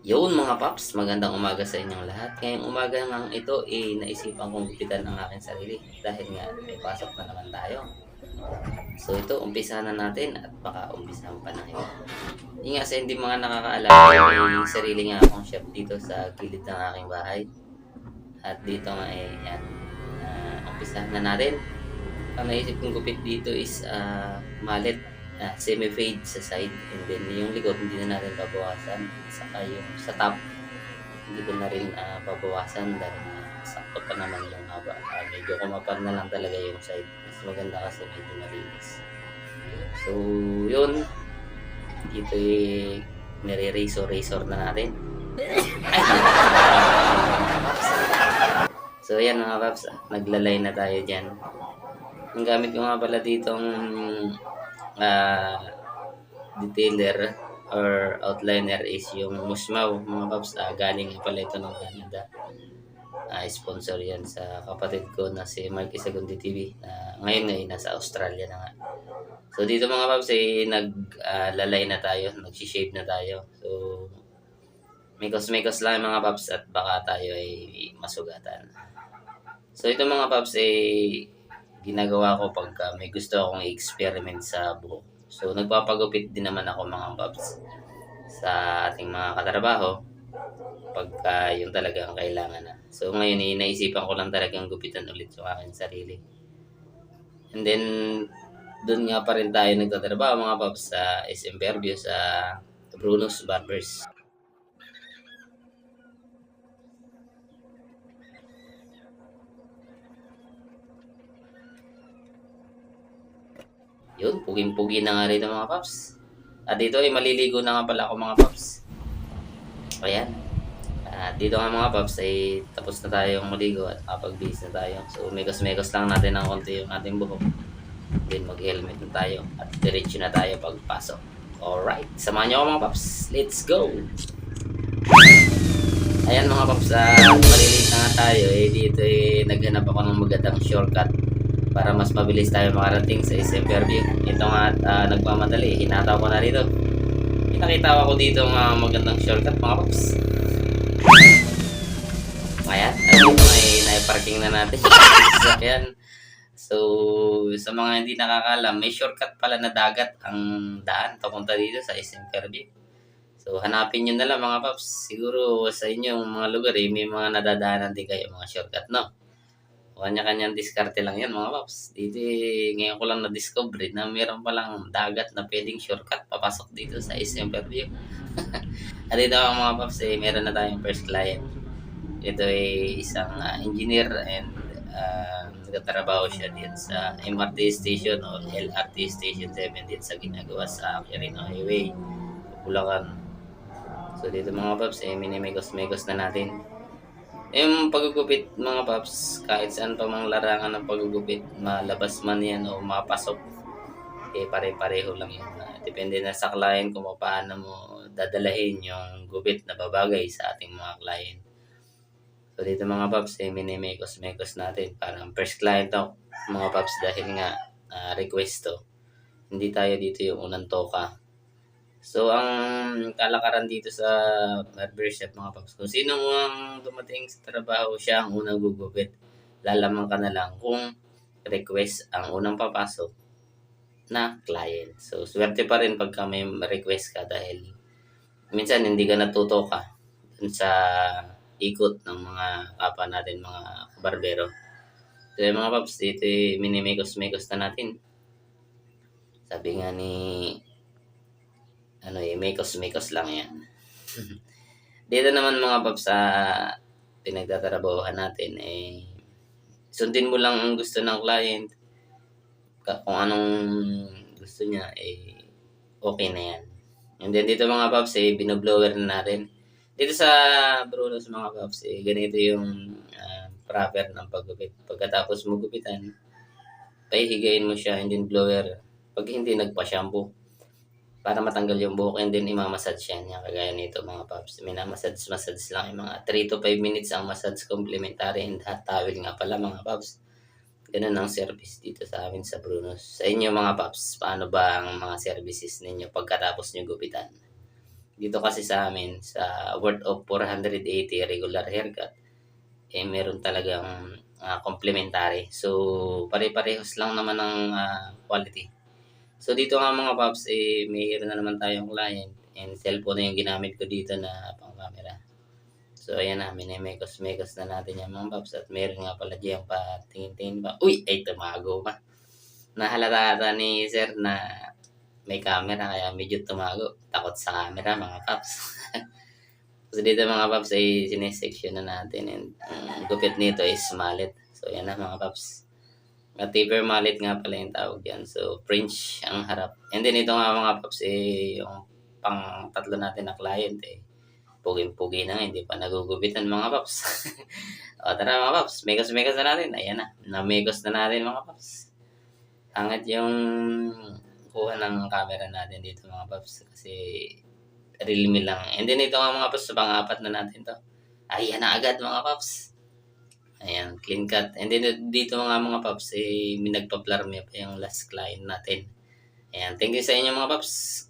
Yun mga paps, magandang umaga sa inyong lahat. Ngayong umaga nga ito, naisipan kong gupitan ang aking sarili dahil nga may pasok na naman tayo. So ito, umpisahan na natin at baka umpisahan pa na iba. Yung nga sa hindi mga nakakaalam, may sarili nga akong shop dito sa gilid ng aking bahay. At dito nga yan, umpisahan na natin. Ang naisip kong gupit dito is mallet, semi-fade sa side, and then yung likod hindi na natin babawasan, saka yung sa top hindi ko na rin babawasan dahil sakto pa naman yung haba. Medyo kumapal na lang talaga yung side, mas maganda kasi medyo malinis. So yun, dito nire-razor na natin. So yan mga paps, naglalay na tayo dyan. Ang gamit ko nga pala ditong detailer or outliner is yung Musmaw mga paps. Galing pala ito ng Canada. Sponsor yan sa kapatid ko na si Marky Segundi TV. Ngayon ay nasa Australia na nga. So dito mga paps ay naglalay na tayo, nagsishave na tayo. So mikos-mikos lang mga paps at baka tayo ay masugatan. So ito mga paps ay ginagawa ko pagka may gusto akong i-experiment sa buhok. So nagpapagupit din naman ako mga paps sa ating mga katrabaho pagka yun talaga ang kailangan na. So ngayon naisipan ko lang talagang gupitan ulit yung aking sarili. And then doon nga pa rin tayo nagtatrabaho mga paps sa SM Fairview sa Bruno's Barbers. Yun, puging-pugi na nga rin mga paps. At dito ay maliligo na nga pala ako mga paps. Ayan. At dito nga mga paps ay tapos na tayong maligo at nakapag-bihis na tayo. So mekos-mekos lang natin ng konti yung ating buhok. Then mag-helmet na tayo at diretso na tayo pagpasok. Alright, samahan nyo ako mga paps. Let's go! Ayan mga paps, malilate na nga tayo. Dito naghanap ako ng magandang shortcut para mas mabilis tayo makarating sa SM Fairview. Ito nga nagmamadali, hinataw ko na rito. Nakita ko dito nga magandang shortcut mga paps. Ayan, dito ay naiparking na natin. Ayan. So sa mga hindi nakakalam, may shortcut pala na dagat ang daan papunta dito sa SM Fairview. So hanapin nyo na lang mga paps. Siguro sa inyong mga lugar may mga nadadaanan din kayo mga shortcut, no? Kanya-kanyang diskarte lang yan mga paps. Dito ngayon ko lang na-discover na mayroon palang dagat na pwedeng shortcut papasok dito sa SM Fairview. At dito mga paps, meron na tayong first client. Ito ay isang engineer and nagtatrabaho siya din sa MRT station o LRT station 7 din sa ginagawa sa Quirino Highway, Bulacan. So dito mga paps, minimegos-megos na natin. Yung paggugupit mga paps, kahit saan pa mang larangan ng paggugupit, malabas man yan o mapasok, pare-pareho lang yun. Depende na sa client kung paano mo dadalahin yung gupit na babagay sa ating mga client. So dito mga paps, minimekos-mekos natin. Parang first client to mga paps dahil nga request to. Hindi tayo dito yung unang toka. So ang kalakaran dito sa barbershop mga paps, kung sino ang dumating sa trabaho, siya ang unang gugupit. Lalaman ka na lang kung request ang unang papasok na client. So swerte pa rin pagka may request ka dahil minsan hindi ka natutoka dun sa ikot ng mga kapwa natin, mga barbero. So yung mga paps, dito minimekos-mekos na natin. Sabi nga ni mekos-mekos lang yan. Dito naman mga paps sa pinagtatrabahuhan natin, sundin mo lang ang gusto ng client. Kung anong gusto niya, okay na yan. And then dito mga paps, binoblower na natin. Dito sa Bruno's mga paps, ganito yung proper ng paggupit. Pagkatapos mo gupitan, pahihigayin mo siya and then blower. Pag hindi, nagpa-shampoo para matanggal yung buhok, and then imamassage yan. Yan kagaya nito mga paps. Minamassage lang yung mga 3 to 5 minutes ang massage, complimentary and hot towel nga pala mga paps. Ganun ang service dito sa amin sa Bruno's. Sa inyo mga paps, paano ba ang mga services ninyo pagkatapos nyo gupitan? Dito kasi sa amin, sa worth of 480 regular haircut, meron talagang, complimentary. So, pare-parehas lang naman ng, quality. So, dito nga mga paps, mayroon na naman tayong client and cellphone na yung ginamit ko dito na pang-camera. So, ayan na, minimekos-mekos na natin yan mga paps at meron nga pala diyang patingin-tingin pa. Uy! Ay, tumago pa. Nahalata ata ni sir na may camera kaya medyo tumago. Takot sa camera mga paps. So, dito mga paps ay sinesection na natin and ang gupit nito is mallet. So, ayan na mga paps. Taper mallet nga pala yung tawag yan. So, French ang harap. And then ito nga mga paps, yung pang tatlo natin na client, puging-pugi na nga, hindi pa nagugupitan mga paps. O tara mga paps, mekos-mekos na natin. Ayan na, namekos na natin mga paps. Angat yung kuha ng camera natin dito mga paps kasi Realme lang. And then ito nga mga paps, pang-apat na natin to. Ayan na agad mga paps. Ayan, clean cut. And then dito nga mga paps, may nagpa-plarme pa yung last client natin. Ayan, thank you sa inyo mga paps.